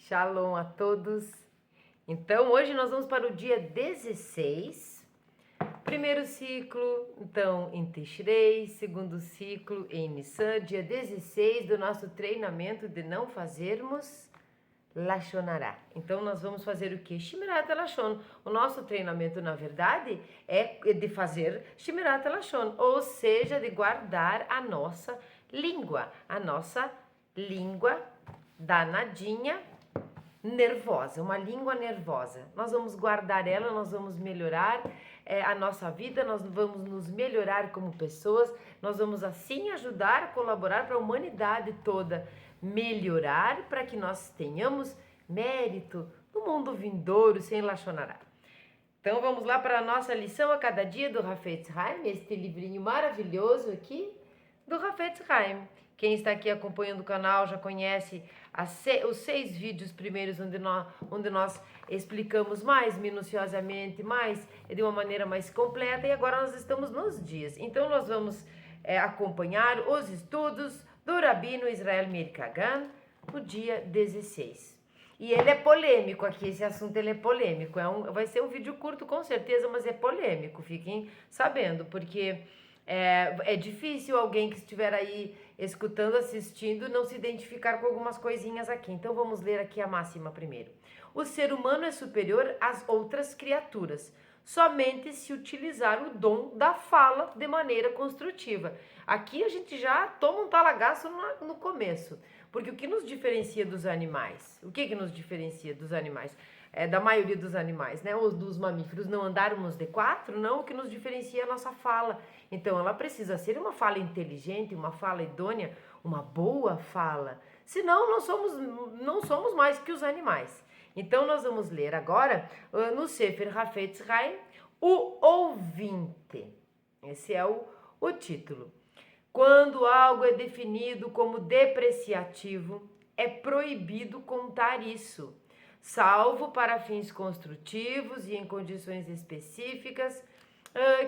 Shalom a todos. Então, hoje nós vamos para o dia 16, primeiro ciclo, então, em Tishrei, segundo ciclo em Nissan, dia 16 do nosso treinamento de não fazermos Lashon Hará. Então, nós vamos fazer o que? Shmirat Lashon. O nosso treinamento, na verdade, é de fazer Shmirat Lashon, ou seja, de guardar a nossa língua danadinha, nervosa, uma língua nervosa. Nós vamos guardar ela, nós vamos melhorar a nossa vida, nós vamos nos melhorar como pessoas, nós vamos assim ajudar, colaborar para a humanidade toda melhorar, para que nós tenhamos mérito no mundo vindouro sem Lashon Hará. Então vamos lá para a nossa lição a cada dia do Hafetz Haim, este livrinho maravilhoso aqui do Hafetz Haim. Quem está aqui acompanhando o canal já conhece os 6 vídeos primeiros onde nós explicamos mais minuciosamente, de uma maneira mais completa, e agora nós estamos nos dias. Então nós vamos acompanhar os estudos do Rabino Israel Meir Kagan no dia 16. E ele é polêmico aqui, esse assunto ele é polêmico, vai ser um vídeo curto com certeza, mas é polêmico, fiquem sabendo, porque é difícil alguém que estiver aí escutando, assistindo, não se identificar com algumas coisinhas aqui. Então vamos ler aqui a máxima primeiro. O ser humano é superior às outras criaturas, somente se utilizar o dom da fala de maneira construtiva. Aqui a gente já toma um talagaço no começo, porque o que nos diferencia dos animais? O que nos diferencia dos animais? Da maioria dos animais, né? Os dos mamíferos não andarmos de 4, não, o que nos diferencia é a nossa fala. Então ela precisa ser uma fala inteligente, uma fala idônea, uma boa fala. Senão não somos mais que os animais. Então nós vamos ler agora no Sefer Hafetz Haim, o ouvinte. Esse é o título. Quando algo é definido como depreciativo, é proibido contar isso, salvo para fins construtivos e em condições específicas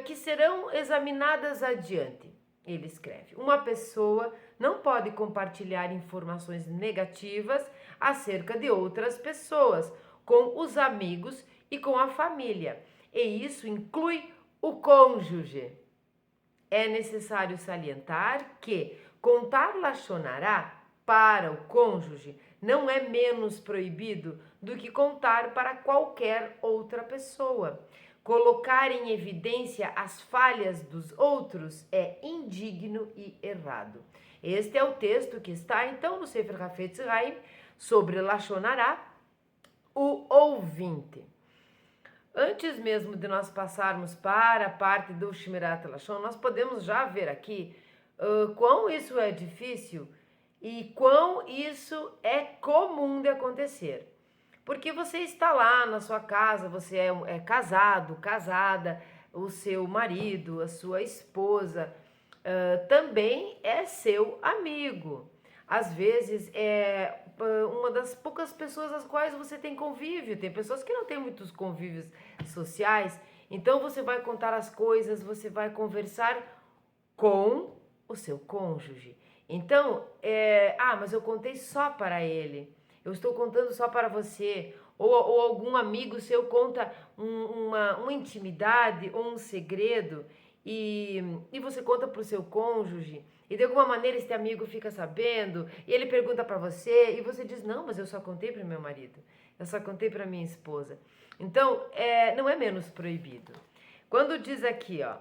que serão examinadas adiante. Ele escreve: uma pessoa não pode compartilhar informações negativas acerca de outras pessoas, com os amigos e com a família, e isso inclui o cônjuge. É necessário salientar que contar Lashon Hará para o cônjuge não é menos proibido do que contar para qualquer outra pessoa. Colocar em evidência as falhas dos outros é indigno e errado. Este é o texto que está então no Sefer Hafetz Haim sobre Lashon Hará, o ouvinte. Antes mesmo de nós passarmos para a parte do Shmirat Lashon, nós podemos já ver aqui quão isso é difícil e quão isso é comum de acontecer. Porque você está lá na sua casa, você é casado, casada, o seu marido, a sua esposa também é seu amigo. Às vezes é uma das poucas pessoas às quais você tem convívio. Tem pessoas que não têm muitos convívios sociais. Então você vai contar as coisas, você vai conversar com o seu cônjuge. Então, mas eu contei só para ele. Eu estou contando só para você. Ou algum amigo seu conta uma intimidade ou um segredo e você conta para o seu cônjuge. E de alguma maneira esse amigo fica sabendo e ele pergunta para você e você diz: não, mas eu só contei para o meu marido, eu só contei para minha esposa. Então, não é menos proibido. Quando diz aqui, ó,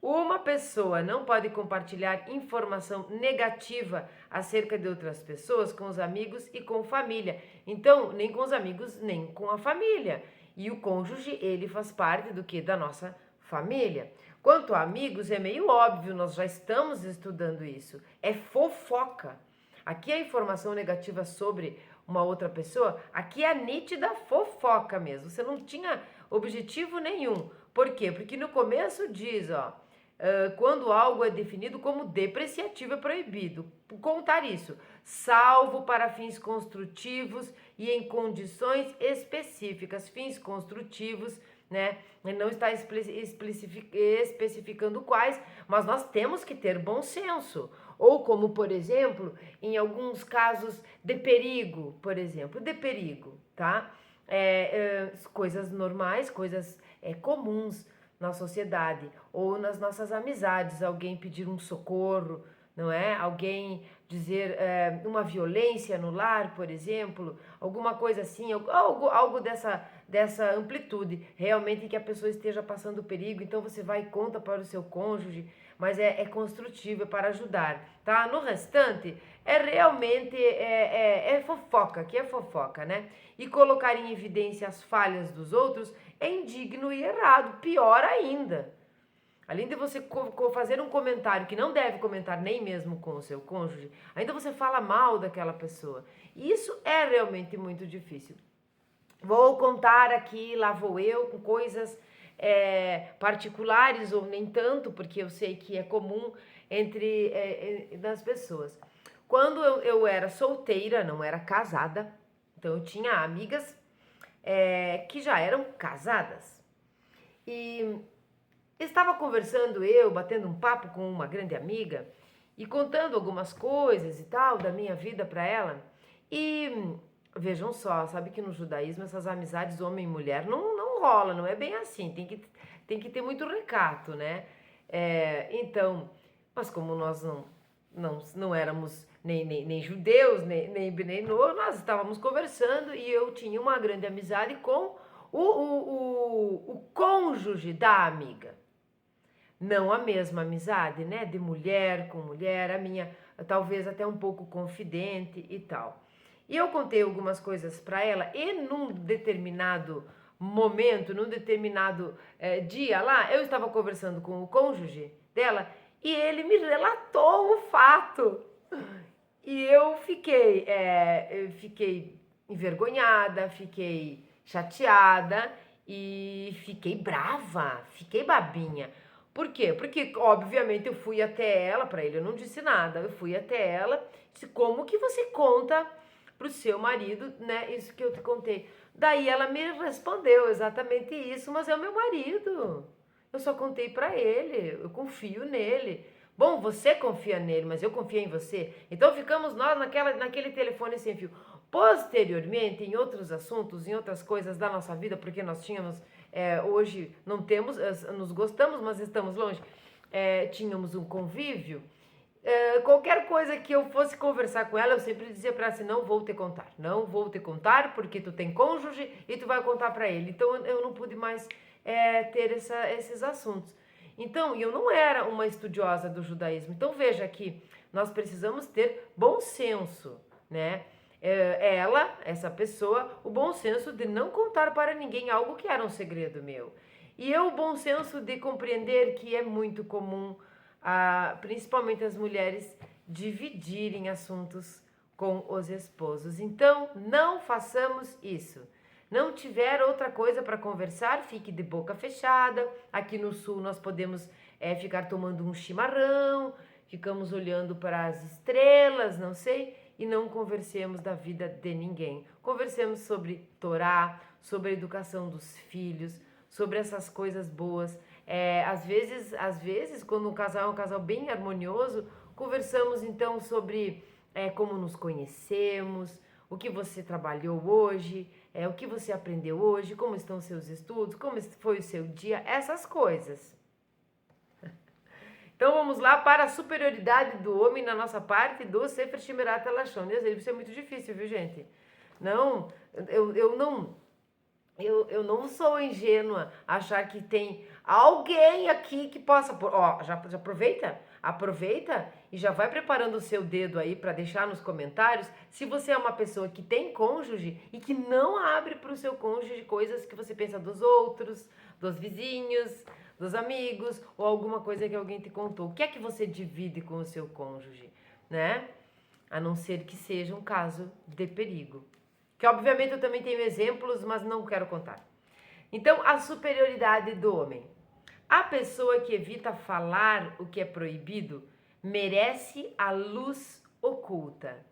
uma pessoa não pode compartilhar informação negativa acerca de outras pessoas com os amigos e com a família. Então, nem com os amigos, nem com a família. E o cônjuge, ele faz parte do que? Da nossa família. Quanto a amigos, é meio óbvio, nós já estamos estudando isso. É fofoca. Aqui a informação negativa sobre uma outra pessoa, aqui é a nítida fofoca mesmo. Você não tinha objetivo nenhum. Por quê? Porque no começo diz, ó, quando algo é definido como depreciativo, é proibido contar isso, salvo para fins construtivos e em condições específicas. Fins construtivos, né? Não está especificando quais, mas nós temos que ter bom senso. Ou como, por exemplo, em alguns casos de perigo, por exemplo, de perigo, tá? Coisas normais, coisas comuns na sociedade, ou nas nossas amizades, alguém pedir um socorro, não é? Alguém dizer uma violência no lar, por exemplo, alguma coisa assim, algo dessa amplitude, realmente que a pessoa esteja passando perigo, então você vai e conta para o seu cônjuge, mas é construtivo, é para ajudar, tá? No restante, realmente fofoca, que é fofoca, né? E colocar em evidência as falhas dos outros é indigno e errado, pior ainda. Além de você fazer um comentário que não deve comentar nem mesmo com o seu cônjuge, ainda você fala mal daquela pessoa. E isso é realmente muito difícil. Vou contar aqui, lá vou eu, com coisas particulares ou nem tanto, porque eu sei que é comum das pessoas. Quando eu era solteira, não era casada, então eu tinha amigas que já eram casadas. E estava conversando batendo um papo com uma grande amiga e contando algumas coisas e tal da minha vida para ela. E vejam só, sabe que no judaísmo essas amizades homem e mulher não rola, não é bem assim, tem que ter muito recato, né? Então, mas como nós não éramos nem judeus, nem nós estávamos conversando e eu tinha uma grande amizade com o cônjuge da amiga. Não a mesma amizade, né? De mulher com mulher, a minha talvez até um pouco confidente e tal. E eu contei algumas coisas para ela e num determinado momento, num determinado dia lá, eu estava conversando com o cônjuge dela e ele me relatou o fato. E eu fiquei envergonhada, fiquei chateada e fiquei brava, fiquei babinha. Por quê? Porque, obviamente, eu fui até ela, para ele eu não disse nada, eu fui até ela, disse, como que você conta pro seu marido, né, isso que eu te contei. Daí ela me respondeu exatamente isso, mas é o meu marido, eu só contei para ele, eu confio nele. Bom, você confia nele, mas eu confio em você. Então ficamos nós naquele telefone sem fio. Posteriormente, em outros assuntos, em outras coisas da nossa vida, porque nós tínhamos, hoje não temos, nos gostamos, mas estamos longe, tínhamos um convívio. Qualquer coisa que eu fosse conversar com ela, eu sempre dizia para ela assim, não vou te contar. Não vou te contar porque tu tem cônjuge e tu vai contar para ele. Então eu não pude mais ter esses assuntos. Então, eu não era uma estudiosa do judaísmo. Então, veja que nós precisamos ter bom senso, né? Essa pessoa, o bom senso de não contar para ninguém algo que era um segredo meu. E eu o bom senso de compreender que é muito comum, principalmente as mulheres, dividirem assuntos com os esposos. Então, não façamos isso. Não tiver outra coisa para conversar, fique de boca fechada. Aqui no sul nós podemos ficar tomando um chimarrão, ficamos olhando para as estrelas, não sei, e não conversemos da vida de ninguém. Conversemos sobre Torá, sobre a educação dos filhos, sobre essas coisas boas. Às vezes, quando um casal é um casal bem harmonioso, conversamos então sobre como nos conhecemos, o que você trabalhou hoje, o que você aprendeu hoje, como estão os seus estudos, como foi o seu dia, essas coisas. Então vamos lá para a superioridade do homem na nossa parte do Sefer Shemirat HaLashon. Isso é muito difícil, viu, gente? Não, eu não sou ingênua achar que tem alguém aqui que possa... já aproveita e já vai preparando o seu dedo aí para deixar nos comentários se você é uma pessoa que tem cônjuge e que não abre para o seu cônjuge coisas que você pensa dos outros, dos vizinhos, dos amigos ou alguma coisa que alguém te contou. O que é que você divide com o seu cônjuge, né? A não ser que seja um caso de perigo. Que obviamente eu também tenho exemplos, mas não quero contar. Então, a superioridade do homem. A pessoa que evita falar o que é proibido merece a luz oculta.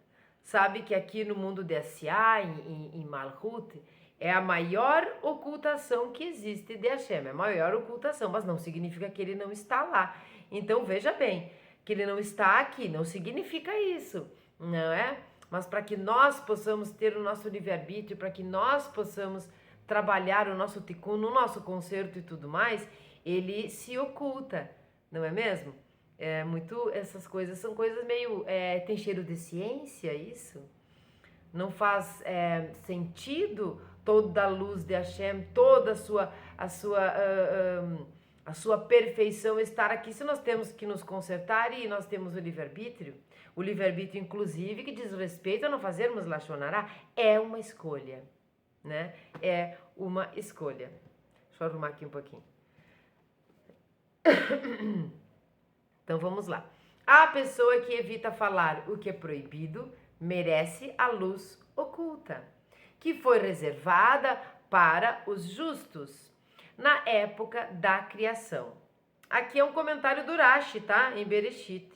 Sabe que aqui no mundo de SA, em Malhut, é a maior ocultação que existe de Hashem. É a maior ocultação, mas não significa que ele não está lá. Então, veja bem, que ele não está aqui, não significa isso, não é? Mas para que nós possamos ter o nosso livre-arbítrio, para que nós possamos trabalhar o nosso tikkun, no nosso concerto e tudo mais, ele se oculta, não é mesmo? Essas coisas são coisas meio, tem cheiro de ciência isso? Não faz sentido toda a luz de Hashem, toda a sua perfeição estar aqui, se nós temos que nos consertar e nós temos o livre-arbítrio inclusive que diz respeito a não fazermos Lashon Hará, é uma escolha, né? É uma escolha. Deixa eu arrumar aqui um pouquinho. Então vamos lá. A pessoa que evita falar o que é proibido merece a luz oculta, que foi reservada para os justos na época da criação. Aqui é um comentário do Rashi, tá? Em Bereshit.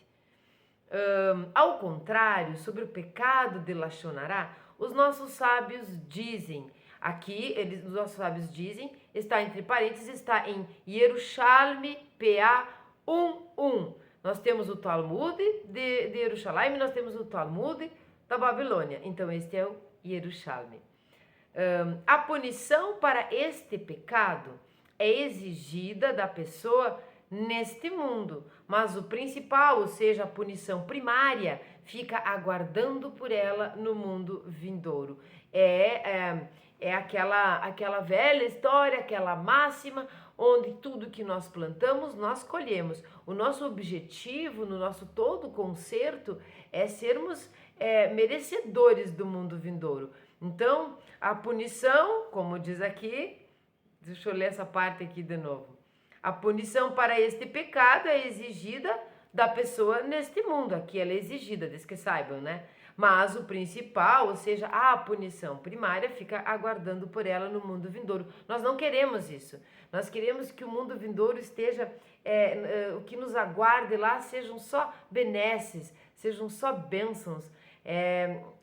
Ao contrário, sobre o pecado de Lashon Hará, os nossos sábios dizem, os nossos sábios dizem, está entre parênteses, está em Yerushalmi PA 1:1. Nós temos o Talmud de Yerushalayim, nós temos o Talmud da Babilônia. Então, este é o Yerushalmi. A punição para este pecado é exigida da pessoa neste mundo, mas o principal, ou seja, a punição primária, fica aguardando por ela no mundo vindouro. É aquela velha história, aquela máxima, onde tudo que nós plantamos, nós colhemos. O nosso objetivo, no nosso todo concerto, é sermos merecedores do mundo vindouro. Então, a punição, como diz aqui, deixa eu ler essa parte aqui de novo. A punição para este pecado é exigida da pessoa neste mundo. Aqui ela é exigida, desde que saibam, né? Mas o principal, ou seja, a punição primária, fica aguardando por ela no mundo vindouro. Nós não queremos isso. Nós queremos que o mundo vindouro esteja, o que nos aguarde lá sejam só benesses, sejam só bênçãos.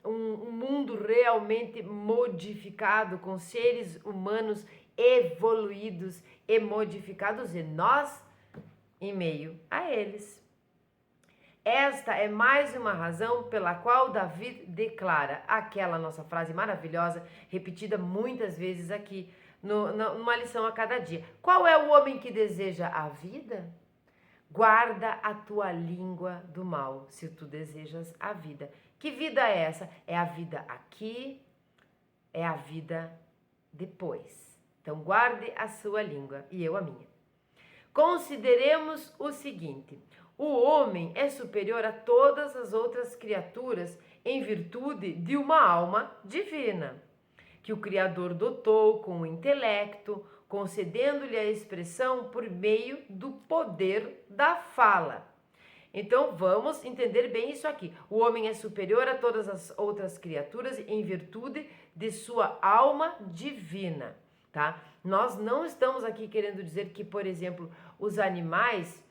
Um mundo realmente modificado, com seres humanos evoluídos e modificados, e nós em meio a eles. Esta é mais uma razão pela qual Davi declara aquela nossa frase maravilhosa, repetida muitas vezes aqui, numa lição a cada dia. Qual é o homem que deseja a vida? Guarda a tua língua do mal, se tu desejas a vida. Que vida é essa? É a vida aqui, é a vida depois. Então, guarde a sua língua e eu a minha. Consideremos o seguinte: o homem é superior a todas as outras criaturas em virtude de uma alma divina, que o Criador dotou com o intelecto, concedendo-lhe a expressão por meio do poder da fala. Então, vamos entender bem isso aqui. O homem é superior a todas as outras criaturas em virtude de sua alma divina, tá? Nós não estamos aqui querendo dizer que, por exemplo, os animais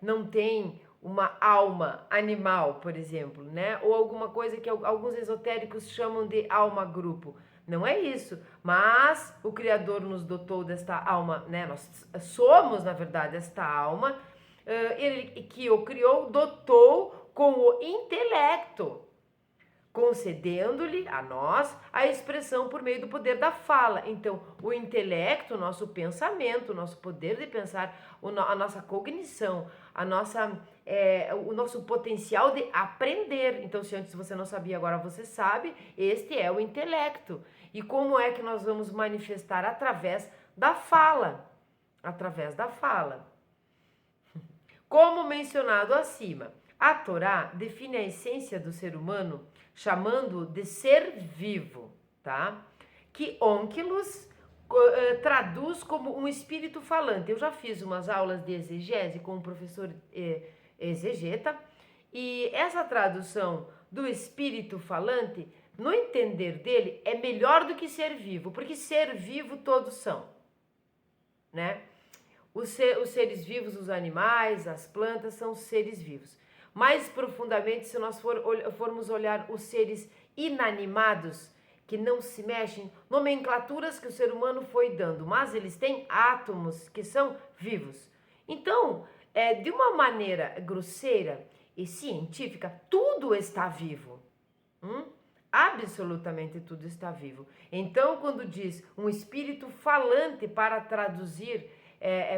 não têm uma alma animal, por exemplo, né? Ou alguma coisa que alguns esotéricos chamam de alma-grupo. Não é isso, mas o Criador nos dotou desta alma, né? Nós somos, na verdade, esta alma, ele que o criou, dotou com o intelecto, concedendo-lhe a nós a expressão por meio do poder da fala. Então, o intelecto, o nosso pensamento, o nosso poder de pensar, a nossa cognição, o nosso potencial de aprender. Então, se antes você não sabia, agora você sabe, este é o intelecto. E como é que nós vamos manifestar? Através da fala. Através da fala. Como mencionado acima, a Torá define a essência do ser humano chamando de ser vivo, tá? Que Onkelos traduz como um espírito falante. Eu já fiz umas aulas de exegese com o professor exegeta, e essa tradução do espírito falante, no entender dele, é melhor do que ser vivo, porque ser vivo todos são, né? Os seres vivos, os animais, as plantas, são seres vivos. Mais profundamente, se nós formos olhar os seres inanimados, que não se mexem, nomenclaturas que o ser humano foi dando, mas eles têm átomos que são vivos. Então, de uma maneira grosseira e científica, tudo está vivo. Absolutamente tudo está vivo. Então, quando diz um espírito falante para traduzir,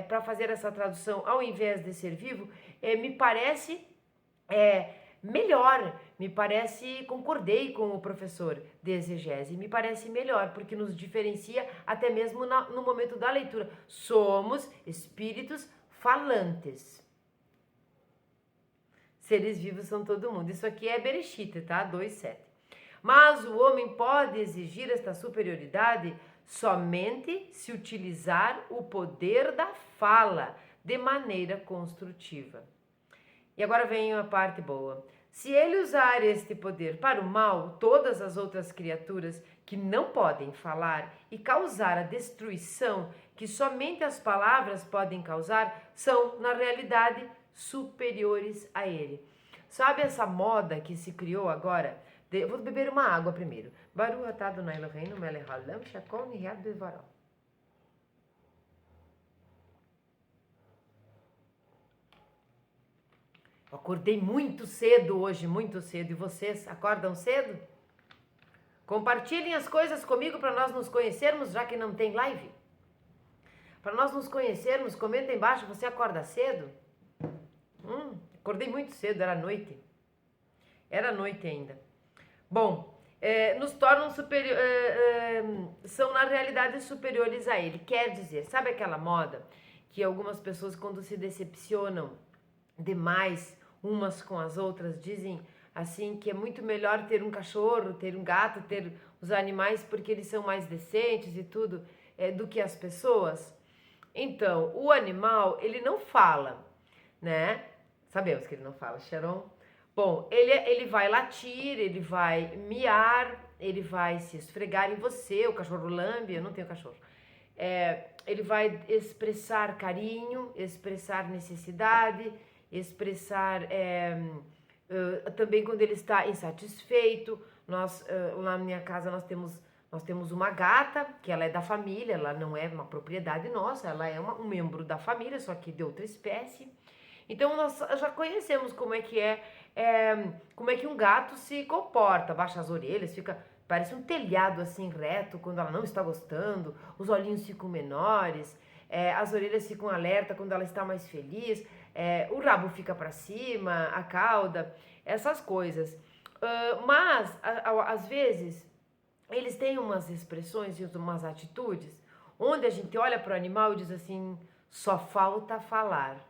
para fazer essa tradução ao invés de ser vivo, me parece melhor, me parece, concordei com o professor de exegese, me parece melhor, porque nos diferencia até mesmo no momento da leitura. Somos espíritos falantes. Seres vivos são todo mundo. Isso aqui é Bereshit, tá? 2:7. Mas o homem pode exigir esta superioridade somente se utilizar o poder da fala de maneira construtiva. E agora vem a parte boa. Se ele usar este poder para o mal, todas as outras criaturas que não podem falar e causar a destruição que somente as palavras podem causar, são, na realidade, superiores a ele. Sabe essa moda que se criou agora? Vou beber uma água primeiro. Baruch atah Adonai Eloheinu melech haolam shakol nihiyat bidvaro. Acordei muito cedo hoje, muito cedo. E vocês acordam cedo? Compartilhem as coisas comigo para nós nos conhecermos, já que não tem live. Para nós nos conhecermos, comenta embaixo, você acorda cedo? Acordei muito cedo, era noite. Era noite ainda. Bom, nos tornam são na realidade superiores a ele. Quer dizer, sabe aquela moda que algumas pessoas, quando se decepcionam demais umas com as outras, dizem assim que é muito melhor ter um cachorro, ter um gato, ter os animais porque eles são mais decentes e tudo, do que as pessoas? Então, o animal, ele não fala, né? Sabemos que ele não fala, Sharon. Bom, ele vai latir, ele vai miar, ele vai se esfregar em você, o cachorro lambe, eu não tenho cachorro. Ele vai expressar carinho, expressar necessidade, expressar também quando ele está insatisfeito. Nós, lá na minha casa, nós temos uma gata, que ela é da família, ela não é uma propriedade nossa, ela é um membro da família, só que de outra espécie. Então, nós já conhecemos como é que um gato se comporta, baixa as orelhas, parece um telhado assim reto quando ela não está gostando, os olhinhos ficam menores, as orelhas ficam alerta quando ela está mais feliz, o rabo fica para cima, a cauda, essas coisas. Mas, às vezes, eles têm umas expressões e umas atitudes onde a gente olha para o animal e diz assim, só falta falar.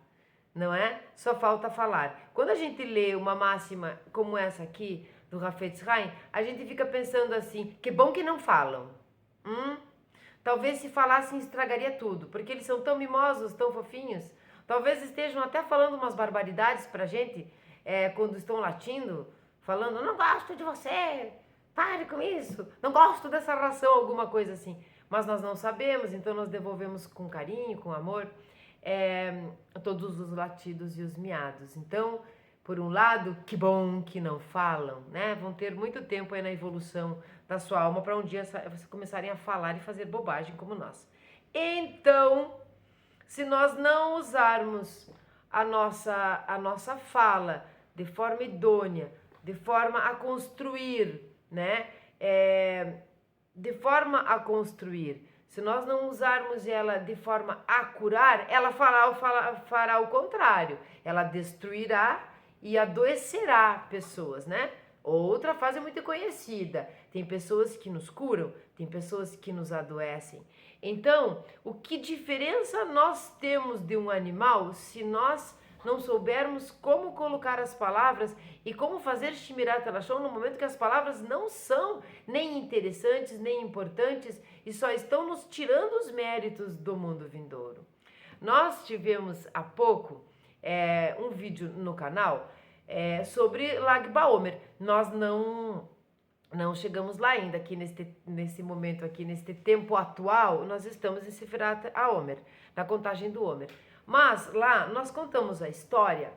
Não é? Só falta falar. Quando a gente lê uma máxima como essa aqui, do Hafetz Haim, a gente fica pensando assim, que bom que não falam. Talvez se falassem estragaria tudo, porque eles são tão mimosos, tão fofinhos. Talvez estejam até falando umas barbaridades pra gente, quando estão latindo, falando, não gosto de você, pare com isso, não gosto dessa ração, alguma coisa assim. Mas nós não sabemos, então nós devolvemos com carinho, com amor, todos os latidos e os miados. Então, por um lado, que bom que não falam, né? Vão ter muito tempo aí na evolução da sua alma para um dia vocês começarem a falar e fazer bobagem como nós. Então, se nós não usarmos a nossa fala de forma idônea, de forma a construir, né? De forma a construir. Se nós não usarmos ela de forma a curar, ela fará o contrário. Ela destruirá e adoecerá pessoas, né? Outra frase muito conhecida. Tem pessoas que nos curam, tem pessoas que nos adoecem. Então, o que diferença nós temos de um animal se nós não soubermos como colocar as palavras e como fazer Shmirat HaLashon no momento que as palavras não são nem interessantes, nem importantes e só estão nos tirando os méritos do mundo vindouro. Nós tivemos há pouco um vídeo no canal sobre Lag BaOmer. Nós não chegamos lá ainda, aqui nesse momento, aqui neste tempo atual, nós estamos em Sefirat HaOmer, na contagem do Homer. Mas lá nós contamos a história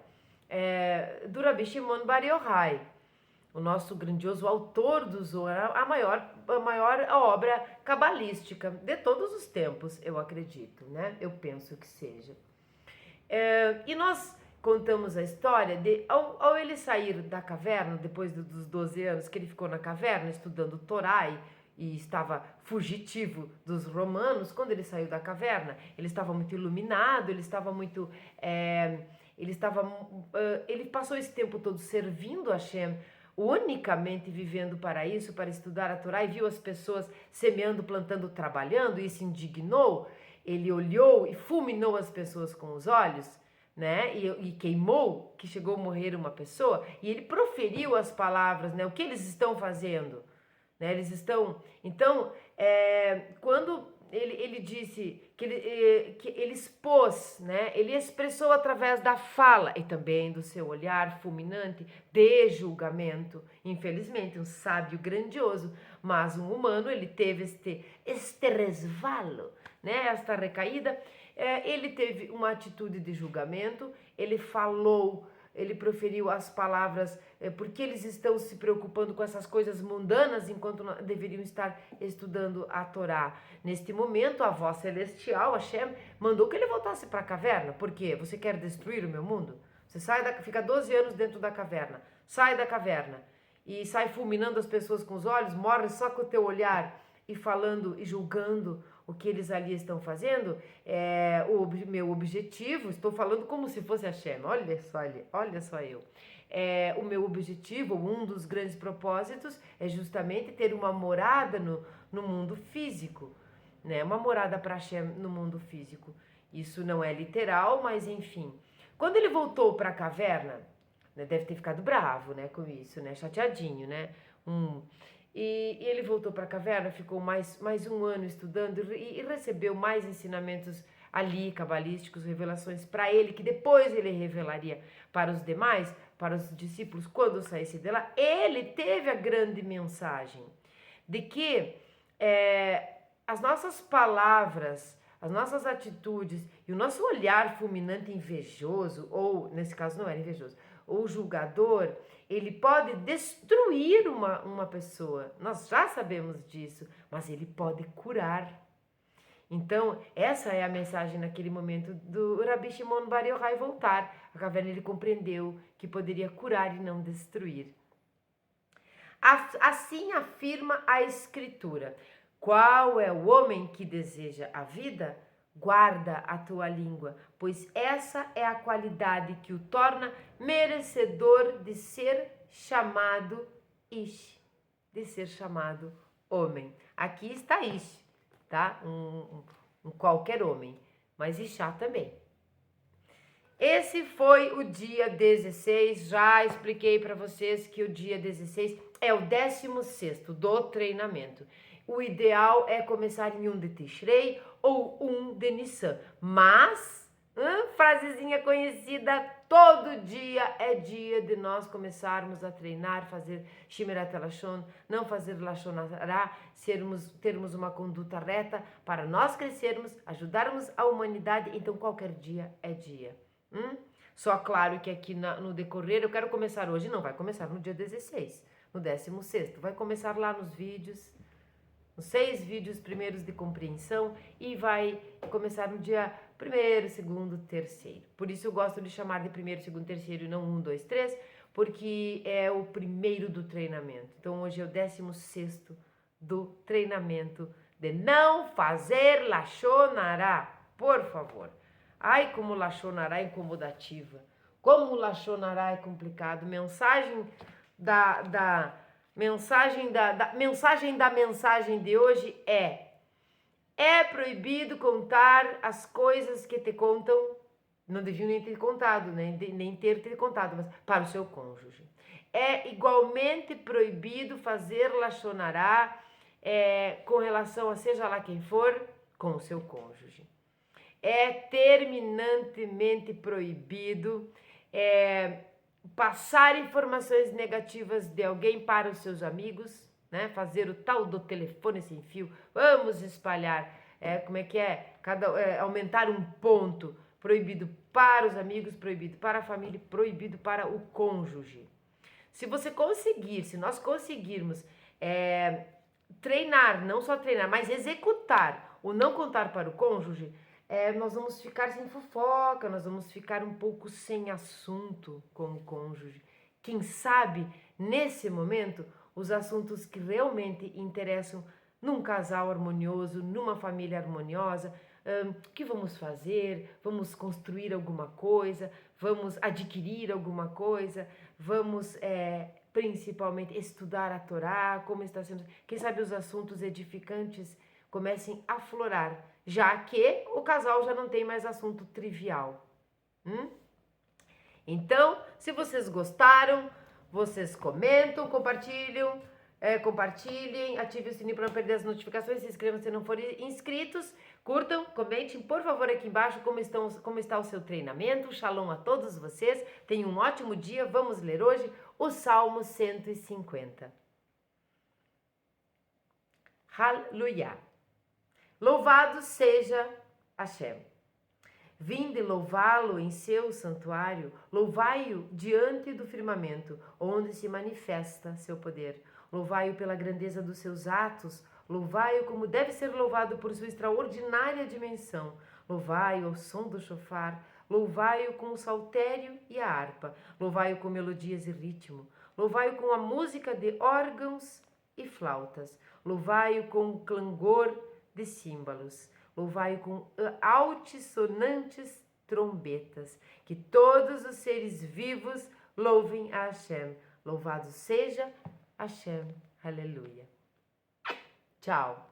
do Rabi Shimon Bar Yochai, o nosso grandioso autor do Zohar, a maior obra cabalística de todos os tempos, eu acredito, né? Eu penso que seja. E nós contamos a história de, ao ele sair da caverna, depois dos 12 anos que ele ficou na caverna estudando Torá e estava fugitivo dos romanos, quando ele saiu da caverna, ele estava muito iluminado, ele estava muito... ele passou esse tempo todo servindo a Hashem, unicamente vivendo para isso, para estudar a Torá, e viu as pessoas semeando, plantando, trabalhando, e se indignou. Ele olhou e fulminou as pessoas com os olhos, né? E queimou, que chegou a morrer uma pessoa, e ele proferiu as palavras, né? O que eles estão fazendo? Né? Eles estão... Então, quando ele disse que ele expôs, né? Ele expressou através da fala e também do seu olhar fulminante de julgamento. Infelizmente, um sábio grandioso, mas um humano, ele teve este resvalo, né? Esta recaída. Ele teve uma atitude de julgamento, ele falou, ele proferiu as palavras, porque eles estão se preocupando com essas coisas mundanas enquanto deveriam estar estudando a Torá. Neste momento, a voz celestial, Hashem, mandou que ele voltasse para a caverna. Por quê? Você quer destruir o meu mundo? Você fica 12 anos dentro da caverna, sai da caverna e sai fulminando as pessoas com os olhos, morre só com o teu olhar e falando e julgando o que eles ali estão fazendo. O meu objetivo, estou falando como se fosse Hashem, olha só eu. O meu objetivo, um dos grandes propósitos, é justamente ter uma morada no mundo físico, né? Uma morada para Hashem no mundo físico. Isso não é literal, mas enfim. Quando ele voltou para a caverna, né, deve ter ficado bravo, né, com isso, né, chateadinho, né? E ele voltou para a caverna, ficou mais um ano estudando e recebeu mais ensinamentos ali, cabalísticos, revelações para ele, que depois ele revelaria para os demais, para os discípulos, quando saísse de lá. Ele teve a grande mensagem de que as nossas palavras, as nossas atitudes e o nosso olhar fulminante invejoso, ou nesse caso não era invejoso, ou julgador, ele pode destruir uma pessoa. Nós já sabemos disso, mas ele pode curar. Então, essa é a mensagem naquele momento do Rabi Shimon Bar Yochai voltar. A caverna, ele compreendeu que poderia curar e não destruir. Assim afirma a Escritura. Qual é o homem que deseja a vida? Guarda a tua língua, pois essa é a qualidade que o torna merecedor de ser chamado Ish, de ser chamado homem. Aqui está Ish, tá? Um qualquer homem, mas Ishá também. Esse foi o dia 16, já expliquei para vocês que o dia 16 é o 16º do treinamento. O ideal é começar em 1 de Tishrei ou 1 de Nissan. Mas, frasezinha conhecida, todo dia é dia de nós começarmos a treinar, fazer Shemirat Lashon, não fazer Lashon Hará, termos uma conduta reta para nós crescermos, ajudarmos a humanidade. Então, qualquer dia é dia. Só claro que aqui no decorrer, eu quero começar hoje, não, vai começar no dia 16, no 16º. Vai começar lá nos vídeos, os 6 vídeos primeiros de compreensão, e vai começar no dia 1º, 2º, 3º. Por isso eu gosto de chamar de 1º, 2º, 3º e não 1, 2, 3, porque é o primeiro do treinamento. Então hoje é o 16º do treinamento de não fazer Lashon Hará, por favor. Ai, como Lashon Hará é incomodativa, como Lashon Hará é complicado. Mensagem da mensagem de hoje é proibido contar as coisas que te contam, não deviam nem ter contado, nem ter te contado, mas para o seu cônjuge. É igualmente proibido fazer Lashon Hará com relação a seja lá quem for, com o seu cônjuge. É terminantemente proibido passar informações negativas de alguém para os seus amigos, né? Fazer o tal do telefone sem fio. Vamos espalhar, aumentar um ponto. Proibido para os amigos, proibido para a família, proibido para o cônjuge. Se nós conseguirmos treinar, não só treinar, mas executar o não contar para o cônjuge, nós vamos ficar sem fofoca, nós vamos ficar um pouco sem assunto com o cônjuge. Quem sabe, nesse momento, os assuntos que realmente interessam num casal harmonioso, numa família harmoniosa, o que vamos fazer? Vamos construir alguma coisa? Vamos adquirir alguma coisa? Vamos principalmente estudar a Torá? Como está sendo? Quem sabe os assuntos edificantes comecem a aflorar, já que o casal já não tem mais assunto trivial. Então, se vocês gostaram, vocês comentam, compartilhem, ativem o sininho para não perder as notificações, se inscrevam se não forem inscritos, curtam, comentem, por favor, aqui embaixo como está o seu treinamento. Shalom a todos vocês, tenham um ótimo dia. Vamos ler hoje o Salmo 150. Aleluia! Louvado seja Hashem. Vinde louvá-lo em seu santuário, louvai-o diante do firmamento, onde se manifesta seu poder. Louvai-o pela grandeza dos seus atos, louvai-o como deve ser louvado por sua extraordinária dimensão. Louvai-o ao som do chofar, louvai-o com o saltério e a harpa, louvai-o com melodias e ritmo, louvai-o com a música de órgãos e flautas, louvai-o com o clangor de símbolos. Louvai-o com altissonantes trombetas. Que todos os seres vivos louvem a Hashem. Louvado seja Hashem. Aleluia. Tchau.